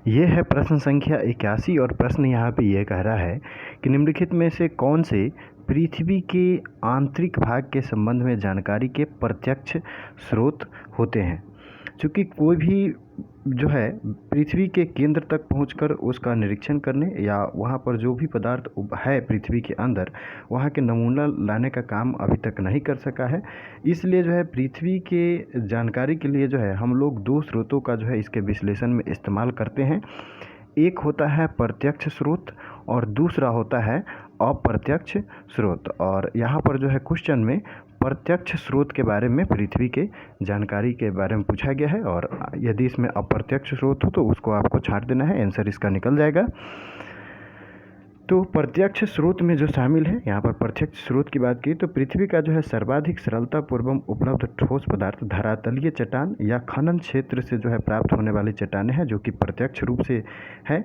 ये है प्रश्न संख्या 81 और प्रश्न यहाँ पे ये कह रहा है कि निम्नलिखित में से कौन से पृथ्वी के आंतरिक भाग के संबंध में जानकारी के प्रत्यक्ष स्रोत होते हैं। चूँकि कोई भी जो है पृथ्वी के केंद्र तक पहुंचकर उसका निरीक्षण करने या वहां पर जो भी पदार्थ है पृथ्वी के अंदर वहां के नमूना लाने का काम अभी तक नहीं कर सका है। इसलिए जो है पृथ्वी के जानकारी के लिए जो है हम लोग दो स्रोतों का जो है इसके विश्लेषण में इस्तेमाल करते हैं। एक होता है प्रत्यक्ष स्रोत और दूसरा होता है अप्रत्यक्ष स्रोत। और यहाँ पर जो है क्वेश्चन में प्रत्यक्ष स्रोत के बारे में पृथ्वी के जानकारी के बारे में पूछा गया है, और यदि इसमें अप्रत्यक्ष स्रोत हो तो उसको आपको छांट देना है, आंसर इसका निकल जाएगा। तो प्रत्यक्ष स्रोत में जो शामिल है, यहाँ पर प्रत्यक्ष स्रोत की बात की तो पृथ्वी का जो है सर्वाधिक सरलतापूर्वक उपलब्ध ठोस पदार्थ धरातलीय चट्टान या खनन क्षेत्र से जो है प्राप्त होने वाली चट्टानें हैं, जो कि प्रत्यक्ष रूप से है।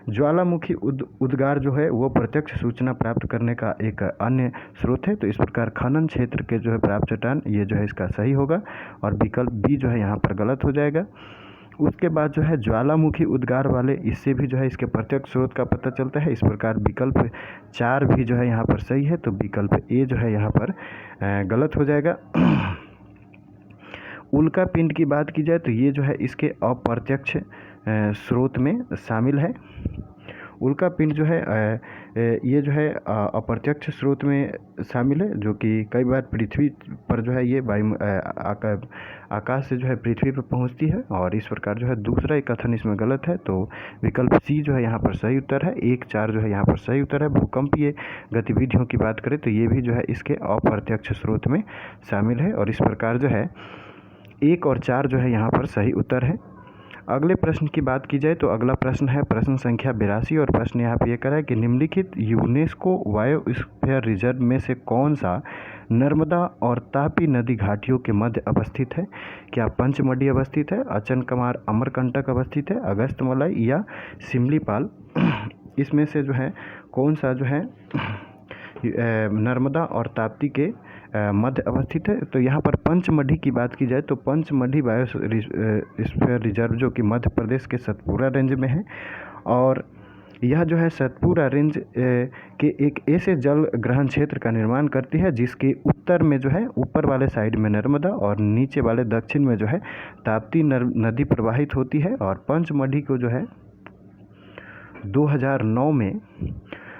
ज्वालामुखी उद्गार जो है वो प्रत्यक्ष सूचना प्राप्त करने का एक अन्य स्रोत है। तो इस प्रकार खनन क्षेत्र के जो है प्राप्त चट्टान, ये जो है इसका सही होगा, और विकल्प बी जो है यहाँ पर गलत हो जाएगा। उसके बाद जो है ज्वालामुखी उद्गार वाले, इससे भी जो है इसके प्रत्यक्ष स्रोत का पता चलता है। इस प्रकार विकल्प 4 भी जो है यहाँ पर सही है, तो विकल्प ए जो है यहाँ पर गलत हो जाएगा। उल्का पिंड की बात की जाए तो ये जो है इसके अप्रत्यक्ष स्रोत में शामिल है। उल्का पिंड जो है ये जो है अप्रत्यक्ष स्रोत में शामिल है, जो कि कई बार पृथ्वी पर जो है ये आकाश से जो है पृथ्वी पर पहुंचती है, और इस प्रकार जो है दूसरा एक कथन इसमें गलत है। तो विकल्प सी जो है यहाँ पर सही उत्तर है। 1-4 जो है यहाँ पर सही उत्तर है। भूकंपीय गतिविधियों की बात करें तो ये भी जो है इसके अप्रत्यक्ष स्रोत में शामिल है, और इस प्रकार जो है 1 और 4 जो है यहाँ पर सही उत्तर है। अगले प्रश्न की बात की जाए तो अगला प्रश्न है प्रश्न संख्या 82, और प्रश्न यहाँ पर यह कह रहा है कि निम्नलिखित यूनेस्को बायोस्फीयर रिजर्व में से कौन सा नर्मदा और तापी नदी घाटियों के मध्य अवस्थित है। क्या पंचमढ़ी अवस्थित है, अचनकमार अमरकंटक अवस्थित है, अगस्त्यमलाई या सिमलीपाल? इसमें से जो है कौन सा जो है नर्मदा और ताप्ती के मध्य अवस्थित है। तो यहाँ पर पंचमढ़ी की बात की जाए तो पंचमढ़ी बायोस्फीयर रिजर्व जो कि मध्य प्रदेश के सतपुरा रेंज में है, और यह जो है सतपुरा रेंज के एक ऐसे जल ग्रहण क्षेत्र का निर्माण करती है जिसके उत्तर में जो है ऊपर वाले साइड में नर्मदा और नीचे वाले दक्षिण में जो है ताप्ती नदी प्रवाहित होती है। और पंचमढ़ी को जो है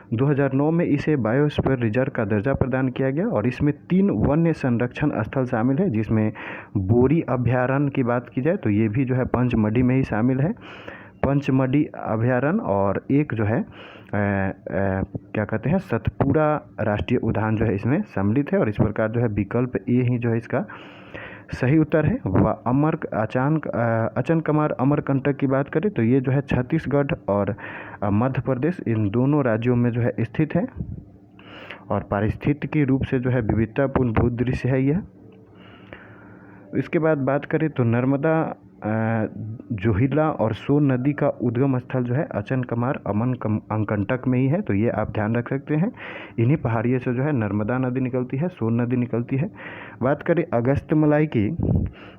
2009 में इसे बायोस्फीयर रिजर्व का दर्जा प्रदान किया गया, और इसमें 3 वन्य संरक्षण स्थल शामिल है, जिसमें बोरी अभयारण्य की बात की जाए तो ये भी जो है पंचमढ़ी में ही शामिल है, पंचमढ़ी अभयारण्य, और एक जो है क्या कहते हैं सतपुरा राष्ट्रीय उद्यान जो है इसमें सम्मिलित है। और इस प्रकार जो है विकल्प ए ही जो है इसका सही उत्तर है। व अचनकमार अमरकंटक की बात करें तो ये जो है छत्तीसगढ़ और मध्य प्रदेश, इन दोनों राज्यों में जो है स्थित है, और पारिस्थितिकी रूप से जो है विविधतापूर्ण भूदृश्य है यह। इसके बाद बात करें तो नर्मदा, जोहिला और सोन नदी का उद्गम स्थल जो है अचनकमार अमरकंटक में ही है। तो ये आप ध्यान रख सकते हैं, इन्हीं पहाड़ियों से जो है नर्मदा नदी निकलती है, सोन नदी निकलती है। बात करें अगस्त्यमलाई की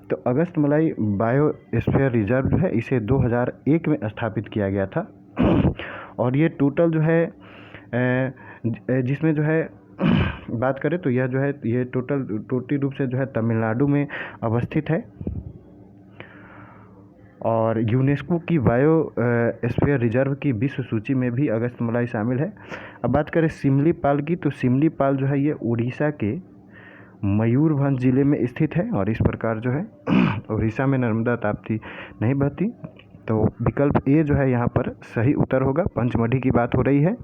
तो अगस्त्यमलाई बायोस्फीयर रिजर्व जो है इसे 2001 में स्थापित किया गया था, और ये टोटल जो है जिसमें जो है बात करें तो यह जो है ये टोटल रूप से जो है तमिलनाडु में अवस्थित है, और यूनेस्को की बायोस्फीयर रिजर्व की विश्व सूची में भी अगस्त्यमलाई शामिल है। अब बात करें सिमलीपाल की तो सिमलीपाल जो है ये उड़ीसा के मयूरभंज जिले में स्थित है, और इस प्रकार जो है उड़ीसा में नर्मदा ताप्ती नहीं बहती। तो विकल्प ए जो है यहाँ पर सही उत्तर होगा, पंचमढ़ी की बात हो रही है।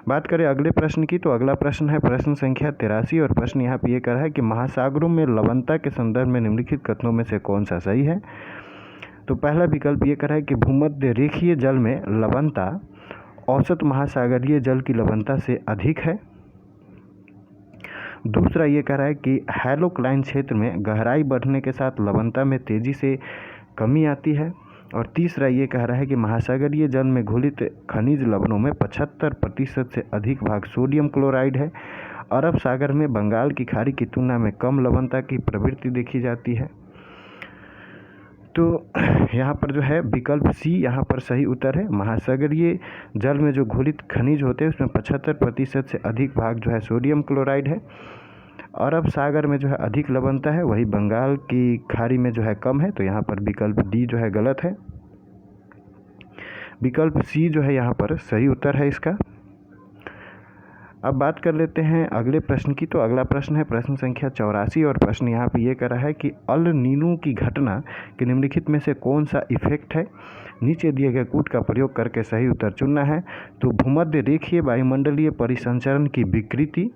बात करें अगले प्रश्न की तो अगला प्रश्न है प्रश्न संख्या 83, और प्रश्न यहाँ पे ये कह रहा है कि महासागरों में लवणता के संदर्भ में निम्नलिखित कथनों में से कौन सा सही है। तो पहला विकल्प ये कह रहा है कि भूमध्य रेखीय जल में लवणता औसत महासागरीय जल की लवणता से अधिक है। दूसरा ये कह रहा है कि हैलोक्लाइन क्षेत्र में गहराई बढ़ने के साथ लवणता में तेजी से कमी आती है। और तीसरा ये कह रहा है कि महासागरीय जल में घुलित खनिज लवणों में 75% से अधिक भाग सोडियम क्लोराइड है। अरब सागर में बंगाल की खाड़ी की तुलना में कम लवणता की प्रवृत्ति देखी जाती है। तो यहाँ पर जो है विकल्प सी यहाँ पर सही उत्तर है। महासागरीय जल में जो घोलित खनिज होते हैं उसमें 75% से अधिक भाग जो है सोडियम क्लोराइड है। अरब सागर में जो है अधिक लवणता है, वही बंगाल की खाड़ी में जो है कम है। तो यहाँ पर विकल्प डी जो है गलत है। विकल्प सी जो है यहाँ पर सही उत्तर है इसका। अब बात कर लेते हैं अगले प्रश्न की। तो अगला प्रश्न है प्रश्न संख्या 84 और प्रश्न यहाँ पे ये कर रहा है कि अल नीनो की घटना के निम्नलिखित में से कौन सा इफेक्ट है। नीचे दिए गए कूट का प्रयोग करके सही उत्तर चुनना है। तो भूमध्य रेखीय वायुमंडलीय परिसंचरण की विकृति,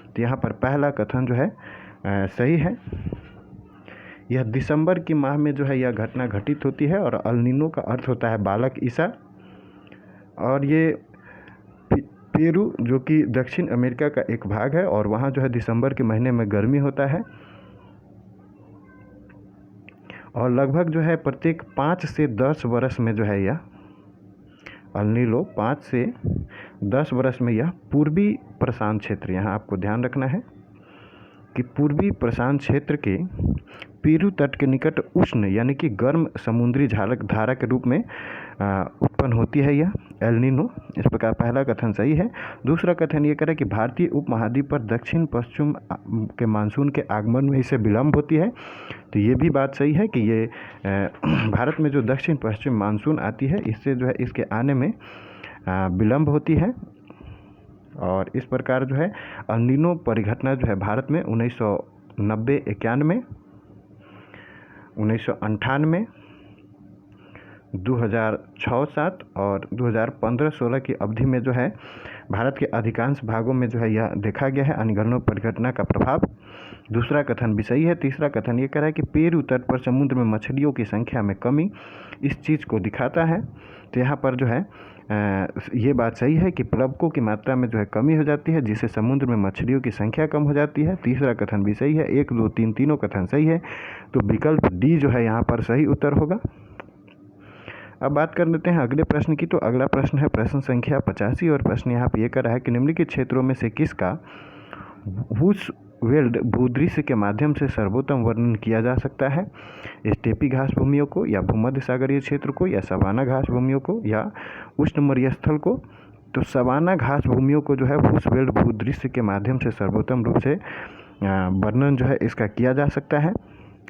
तो यहाँ पर पहला कथन जो है सही है। यह दिसंबर के माह में जो है यह घटना घटित होती है और अल नीनो का अर्थ होता है बालक ईसा। और ये पेरू जो कि दक्षिण अमेरिका का एक भाग है और वहाँ जो है दिसंबर के महीने में गर्मी होता है और लगभग जो है प्रत्येक 5 से 10 वर्ष में जो है यह अल नीनो 5 से 10 वर्ष में यह पूर्वी प्रशांत क्षेत्र, यहाँ आपको ध्यान रखना है कि पूर्वी प्रशांत क्षेत्र के पेरू तट के निकट उष्ण यानी कि गर्म समुद्री धारा के रूप में उत्पन्न होती है यह एल नीनो। इस प्रकार पहला कथन सही है। दूसरा कथन ये करे कि भारतीय उपमहाद्वीप पर दक्षिण पश्चिम के मानसून के आगमन में इसे विलंब होती है। तो ये भी बात सही है कि ये भारत में जो दक्षिण पश्चिम मानसून आती है इससे जो है इसके आने में विलंब होती है। और इस प्रकार जो है अल नीनो परिघटना जो है भारत में 1990-91, 1998, 2006-07 और 2015-16 की अवधि में जो है भारत के अधिकांश भागों में जो है यह देखा गया है अल नीनो परिघटना का प्रभाव। दूसरा कथन भी सही है। तीसरा कथन ये कह रहा है कि पेरू तट पर समुद्र में मछलियों की संख्या में कमी इस चीज़ को दिखाता है। तो यहाँ पर जो है ये बात सही है कि प्लवकों की मात्रा में जो है कमी हो जाती है जिससे समुद्र में मछलियों की संख्या कम हो जाती है। तीसरा कथन भी सही है। 1, 2, 3 तीनों कथन सही है। तो विकल्प डी जो है यहाँ पर सही उत्तर होगा। अब बात कर लेते हैं अगले प्रश्न की। तो अगला प्रश्न है प्रश्न संख्या 85 और प्रश्न यहाँ पे ये कर रहा है कि निम्नलिखित क्षेत्रों में से किसका वुशवेल्ड भूदृश्य के माध्यम से सर्वोत्तम वर्णन किया जा सकता है। स्टेपी घास भूमियों को या भूमध्य सागरीय क्षेत्र को या सवाना घास भूमियों को या उष्णमरीय स्थल को। तो सवाना घास भूमियों को जो है वुशवेल्ड भूदृश्य के माध्यम से सर्वोत्तम रूप से वर्णन जो है इसका किया जा सकता है।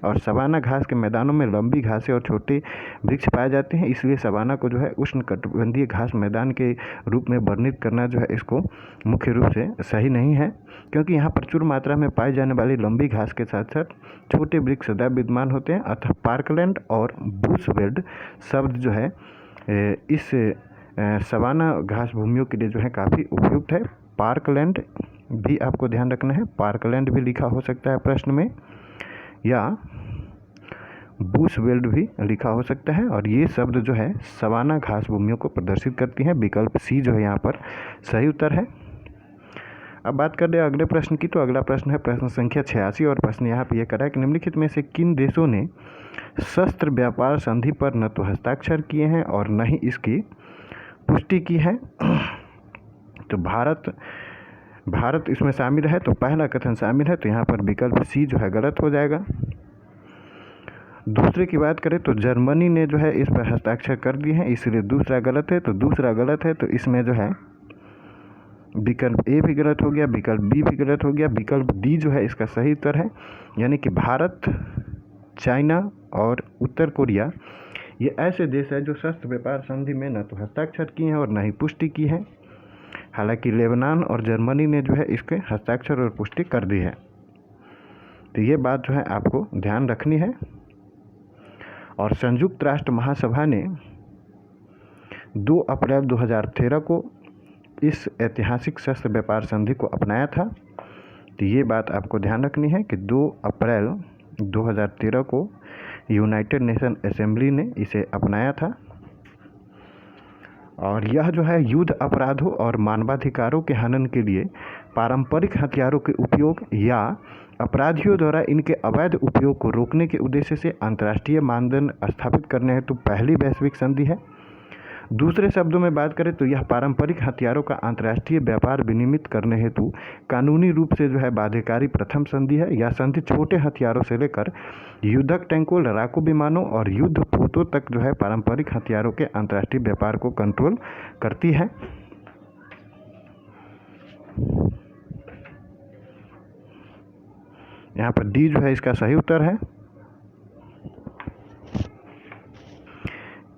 और सवाना घास के मैदानों में लंबी घासें और छोटे वृक्ष पाए जाते हैं, इसलिए सवाना को जो है उष्णकटिबंधीय घास मैदान के रूप में वर्णित करना जो है इसको मुख्य रूप से सही नहीं है, क्योंकि यहाँ प्रचुर मात्रा में पाई जाने वाली लंबी घास के साथ साथ छोटे वृक्ष सदैव विद्यमान होते हैं। अतः पार्कलैंड और बुशवेल्ड शब्द जो है इस सवाना घास भूमियों के लिए जो है काफ़ी उपयुक्त है। पार्कलैंड भी आपको ध्यान रखना है, पार्कलैंड भी लिखा हो सकता है प्रश्न में या बुशवेल्ड भी लिखा हो सकता है। और ये शब्द जो है सवाना घास भूमियों को प्रदर्शित करती हैं। विकल्प सी जो है यहाँ पर सही उत्तर है। अब बात कर रहे हैं अगले प्रश्न की। तो अगला प्रश्न है प्रश्न संख्या 86 और प्रश्न यहाँ पे ये कर रहा है कि निम्नलिखित में से किन देशों ने शस्त्र व्यापार संधि पर न तो हस्ताक्षर किए हैं और न ही इसकी पुष्टि की है। तो भारत इसमें शामिल है, तो पहला कथन शामिल है, तो यहाँ पर विकल्प सी जो है गलत हो जाएगा। दूसरे की बात करें तो जर्मनी ने जो है इस पर हस्ताक्षर कर दिए हैं, इसलिए दूसरा गलत है। तो दूसरा गलत है, तो इसमें जो है विकल्प ए भी गलत हो गया, विकल्प बी भी गलत हो गया। विकल्प डी जो है इसका सही उत्तर है, यानी कि भारत, चाइना और उत्तर कोरिया ये ऐसे देश हैं जो शस्त्र व्यापार संधि में न तो हस्ताक्षर किए हैं और न ही पुष्टि की है। हालांकि लेबनान और जर्मनी ने जो है इसके हस्ताक्षर और पुष्टि कर दी है। तो ये बात जो है आपको ध्यान रखनी है। और संयुक्त राष्ट्र महासभा ने 2 अप्रैल 2013 को इस ऐतिहासिक शस्त्र व्यापार संधि को अपनाया था। तो ये बात आपको ध्यान रखनी है कि 2 अप्रैल 2013 को यूनाइटेड नेशन असेंबली ने इसे अपनाया था। और यह जो है युद्ध अपराधों और मानवाधिकारों के हनन के लिए पारंपरिक हथियारों के उपयोग या अपराधियों द्वारा इनके अवैध उपयोग को रोकने के उद्देश्य से अंतर्राष्ट्रीय मानदंड स्थापित करने हेतु पहली वैश्विक संधि है। दूसरे शब्दों में बात करें तो यह पारंपरिक हथियारों का अंतर्राष्ट्रीय व्यापार विनियमित करने हेतु कानूनी रूप से जो है बाध्यकारी प्रथम संधि है। यह संधि छोटे हथियारों से लेकर युद्धक टैंकों, लड़ाकू विमानों और युद्ध पोतों तक जो है पारंपरिक हथियारों के अंतर्राष्ट्रीय व्यापार को कंट्रोल करती है। यहाँ पर डी जो है इसका सही उत्तर है।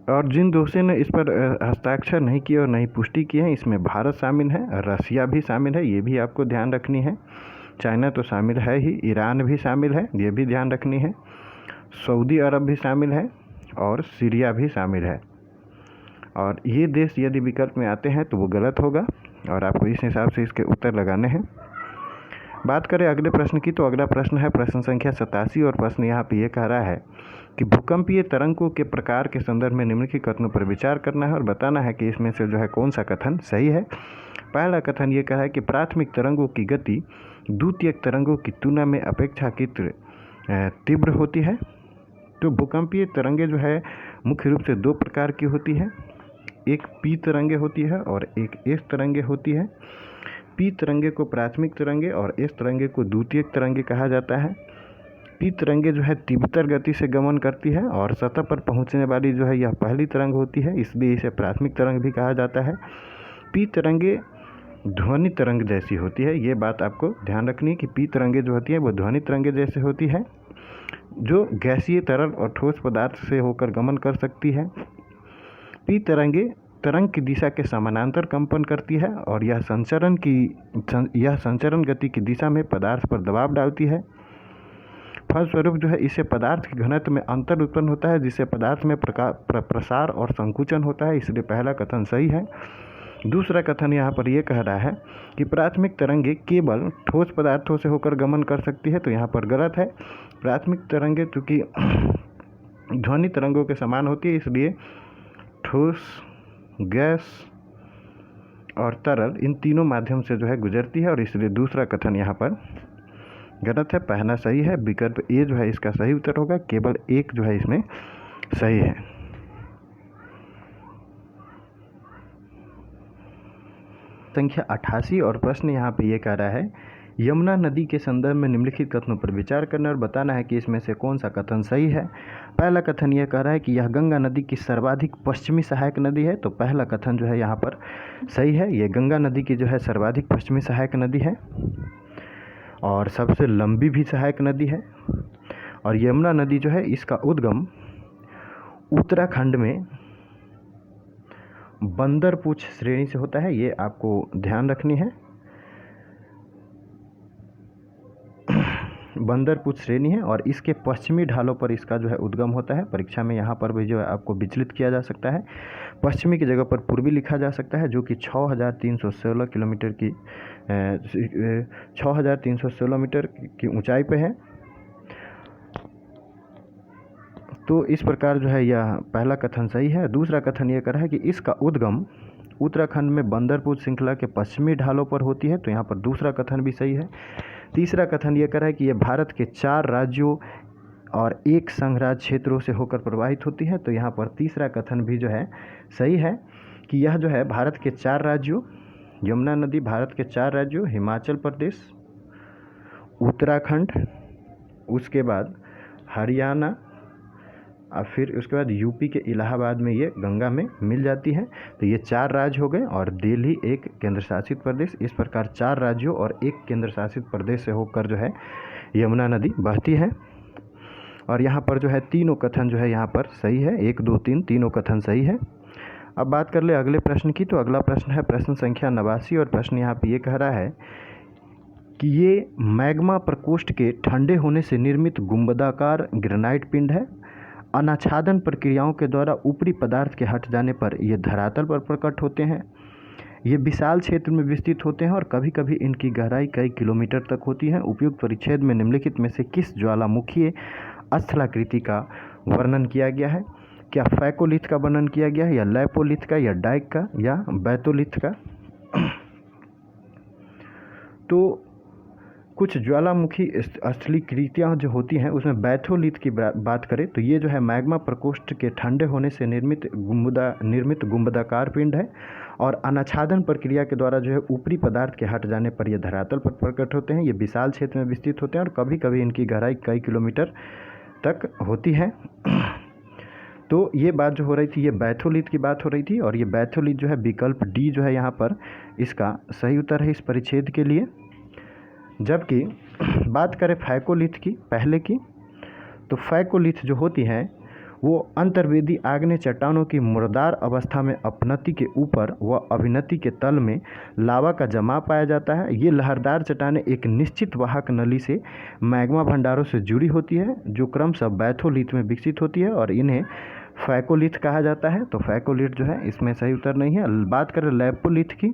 और जिन देशों ने इस पर हस्ताक्षर नहीं किए और नहीं पुष्टि की है, इसमें भारत शामिल है, रसिया भी शामिल है, ये भी आपको ध्यान रखनी है। चाइना तो शामिल है ही, ईरान भी शामिल है, ये भी ध्यान रखनी है। सऊदी अरब भी शामिल है और सीरिया भी शामिल है। और ये देश यदि विकल्प में आते हैं तो वो गलत होगा और आपको इस हिसाब से इसके उत्तर लगाने हैं। बात करें अगले प्रश्न की तो अगला प्रश्न है प्रश्न संख्या 87 और प्रश्न यहाँ पे ये कह रहा है कि भूकंपीय तरंगों के प्रकार के संदर्भ में निम्नलिखित कथनों पर विचार करना है और बताना है कि इसमें से जो है कौन सा कथन सही है। पहला कथन ये कहा है कि प्राथमिक तरंगों की गति द्वितीयक तरंगों की तुलना में अपेक्षाकृत तीव्र होती है। तो भूकंपीय तरंगे जो है मुख्य रूप से दो प्रकार की होती है, एक पी तरंगे होती है और एक एस तरंगे होती है। पी तरंगे को प्राथमिक तरंगे और एस तरंगे को द्वितीयक तरंगे कहा जाता है। पी तरंगे जो है तीव्रतर गति से गमन करती है और सतह पर पहुंचने वाली जो है यह पहली तरंग होती है, इसलिए इसे प्राथमिक तरंग भी कहा जाता है। पी तरंगे ध्वनि तरंग जैसी होती है, ये बात आपको ध्यान रखनी है कि पी तरंगे जो होती है वो ध्वनि तरंगे जैसे होती है, जो गैसीय, तरल और ठोस पदार्थ से होकर गमन कर सकती है। पी तरंगे तरंग की दिशा के समानांतर कंपन करती है और यह संचरण गति की दिशा में पदार्थ पर दबाव डालती है। फलस्वरूप जो है इससे पदार्थ के घनत्व में अंतर उत्पन्न होता है, जिससे पदार्थ में प्रसार और संकुचन होता है, इसलिए पहला कथन सही है। दूसरा कथन यहाँ पर यह कह रहा है कि प्राथमिक तरंगे केवल ठोस पदार्थों से होकर गमन कर सकती है, तो यहाँ पर गलत है। प्राथमिक तरंगे चूँकि ध्वनि तरंगों के समान होती है, इसलिए ठोस, गैस और तरल इन तीनों माध्यम से जो है गुजरती है और इसलिए दूसरा कथन यहाँ पर गलत है। पहला सही है, विकल्प ए जो है इसका सही उत्तर होगा, केवल एक जो है इसमें सही है। संख्या 88 और प्रश्न यहाँ पे ये कह रहा है यमुना नदी के संदर्भ में निम्नलिखित कथनों पर विचार करना और बताना है कि इसमें से कौन सा कथन सही है। पहला कथन यह कह रहा है कि यह गंगा नदी की सर्वाधिक पश्चिमी सहायक नदी है, तो पहला कथन जो है यहाँ पर सही है। ये गंगा नदी की जो है सर्वाधिक पश्चिमी सहायक नदी है और सबसे लंबी भी सहायक नदी है। और यमुना नदी जो है इसका उद्गम उत्तराखंड में बंदरपूछ श्रेणी से होता है, ये आपको ध्यान रखनी है। बंदरपूछ श्रेणी है और इसके पश्चिमी ढालों पर इसका जो है उद्गम होता है। परीक्षा में यहाँ पर भी जो है आपको विचलित किया जा सकता है, पश्चिमी की जगह पर पूर्वी लिखा जा सकता है, जो कि 6316 किलोमीटर की 6316 मीटर की ऊंचाई पे है। तो इस प्रकार जो है यह पहला कथन सही है। दूसरा कथन यह कर रहा है कि इसका उद्गम उत्तराखंड में बंदरपूछ श्रृंखला के पश्चिमी ढालों पर होती है, तो यहाँ पर दूसरा कथन भी सही है। तीसरा कथन यह कर रहा है कि यह भारत के 4 राज्यों और 1 संघराज्य क्षेत्रों से होकर प्रवाहित होती है, तो यहाँ पर तीसरा कथन भी जो है सही है कि यह जो है भारत के 4 राज्यों, यमुना नदी भारत के 4 राज्यों हिमाचल प्रदेश, उत्तराखंड, उसके बाद हरियाणा और फिर उसके बाद यूपी के इलाहाबाद में ये गंगा में मिल जाती है, तो ये 4 राज्य हो गए और दिल्ली एक केंद्र शासित प्रदेश। इस प्रकार 4 राज्यों और 1 केंद्र शासित प्रदेश से होकर जो है यमुना नदी बहती है। और यहाँ पर जो है तीनों कथन जो है यहाँ पर सही है, 1, 2, 3 तीनों कथन सही है। अब बात कर ले अगले प्रश्न की, तो अगला प्रश्न है प्रश्न संख्या 89 और प्रश्न यहाँ पर ये कह रहा है कि ये मैग्मा प्रकोष्ठ के ठंडे होने से निर्मित गुंबदाकार ग्रेनाइट पिंड है। अनाच्छादन प्रक्रियाओं के द्वारा ऊपरी पदार्थ के हट जाने पर ये धरातल पर प्रकट होते हैं। ये विशाल क्षेत्र में विस्तृत होते हैं और कभी कभी इनकी गहराई कई किलोमीटर तक होती है। उपयुक्त परिच्छेद में निम्नलिखित में से किस ज्वालामुखीय स्थलाकृति का वर्णन किया गया है? क्या फैकोलिथ का वर्णन किया गया है या लैपोलिथ का या डाइक का या बैतोलिथ का? तो कुछ ज्वालामुखी स्थलीकृतियाँ जो होती हैं उसमें बैथोलिथ की बात करें तो ये जो है मैग्मा प्रकोष्ठ के ठंडे होने से निर्मित गुंबदाकार पिंड है और अनाच्छादन प्रक्रिया के द्वारा जो है ऊपरी पदार्थ के हट जाने पर ये धरातल पर प्रकट होते हैं। ये विशाल क्षेत्र में विस्तृत होते हैं और कभी कभी इनकी गहराई कई किलोमीटर तक होती है। तो ये बात जो हो रही थी ये बैथोलिथ की बात हो रही थी और ये बैथोलिथ जो है विकल्प डी जो है यहाँ पर इसका सही उत्तर है इस परिच्छेद के लिए। जबकि बात करें फैकोलिथ की पहले की, तो फैकोलिथ जो होती हैं वो अंतर्वेदी आग्नेय चट्टानों की मुर्दार अवस्था में अपनति के ऊपर व अभिनति के तल में लावा का जमाव पाया जाता है। ये लहरदार चट्टानें एक निश्चित वाहक नली से मैग्मा भंडारों से जुड़ी होती है जो क्रमशः बैथोलिथ में विकसित होती है और इन्हें फैकोलिथ कहा जाता है। तो फैकोलिथ जो है इसमें सही उत्तर नहीं है। बात करें लैपोलिथ की,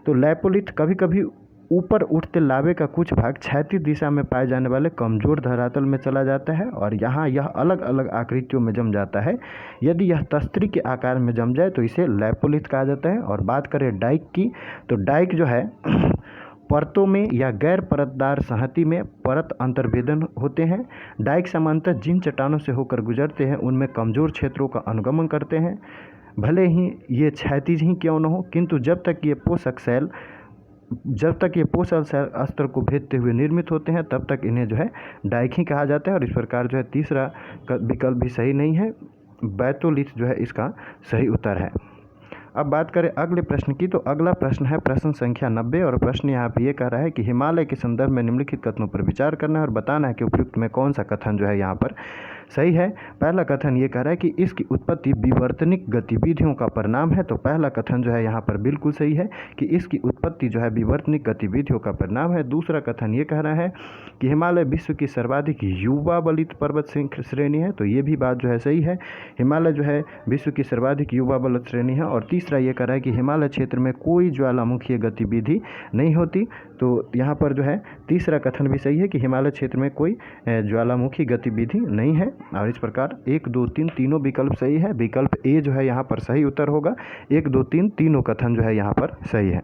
तो लैपोलिथ कभी कभी ऊपर उठते लावे का कुछ भाग क्षैतिज दिशा में पाए जाने वाले कमजोर धरातल में चला जाता है और यहाँ यह अलग अलग आकृतियों में जम जाता है। यदि यह तस्त्री के आकार में जम जाए तो इसे लैपोलिथ कहा जाता है। और बात करें डाइक की, तो डाइक जो है परतों में या गैर परतदार संहति में परत अंतर्भेदन होते हैं। डाइक सामान्यतः जिन चट्टानों से होकर गुजरते हैं उनमें कमजोर क्षेत्रों का अनुगमन करते हैं, भले ही ये क्षैतिज ही क्यों न हो, किंतु जब तक ये पोषक सेल अस्तर को भेदते हुए निर्मित होते हैं तब तक इन्हें जो है डाइक ही कहा जाता है। और इस प्रकार जो है तीसरा विकल्प भी सही नहीं है, बैथोलिथ जो है इसका सही उत्तर है। अब बात करें अगले प्रश्न की, तो अगला प्रश्न है प्रश्न संख्या 90 और प्रश्न यहाँ पे ये कह रहा है कि हिमालय के संदर्भ में निम्नलिखित कथनों पर विचार करना है और बताना है कि उपयुक्त में कौन सा कथन जो है यहाँ पर सही है। पहला कथन ये कह रहा है कि इसकी उत्पत्ति विवर्तनिक गतिविधियों का परिणाम है। तो पहला कथन जो है यहाँ पर बिल्कुल सही है कि इसकी उत्पत्ति जो है विवर्तनिक गतिविधियों का परिणाम है। दूसरा कथन ये कह रहा है कि हिमालय विश्व की सर्वाधिक युवा बलित पर्वत श्रेणी है। तो ये भी बात जो है सही है, हिमालय जो है विश्व की सर्वाधिक युवा बलित श्रेणी है। और तीसरा ये कह रहा है कि हिमालय क्षेत्र में कोई ज्वालामुखीय गतिविधि नहीं होती। तो यहाँ पर जो है तीसरा कथन भी सही है कि हिमालय क्षेत्र में कोई ज्वालामुखी गतिविधि नहीं है। और इस प्रकार 1, 2, 3 तीनों विकल्प सही है। विकल्प ए जो है यहाँ पर सही उत्तर होगा। 1, 2, 3 तीनों कथन जो है यहाँ पर सही है।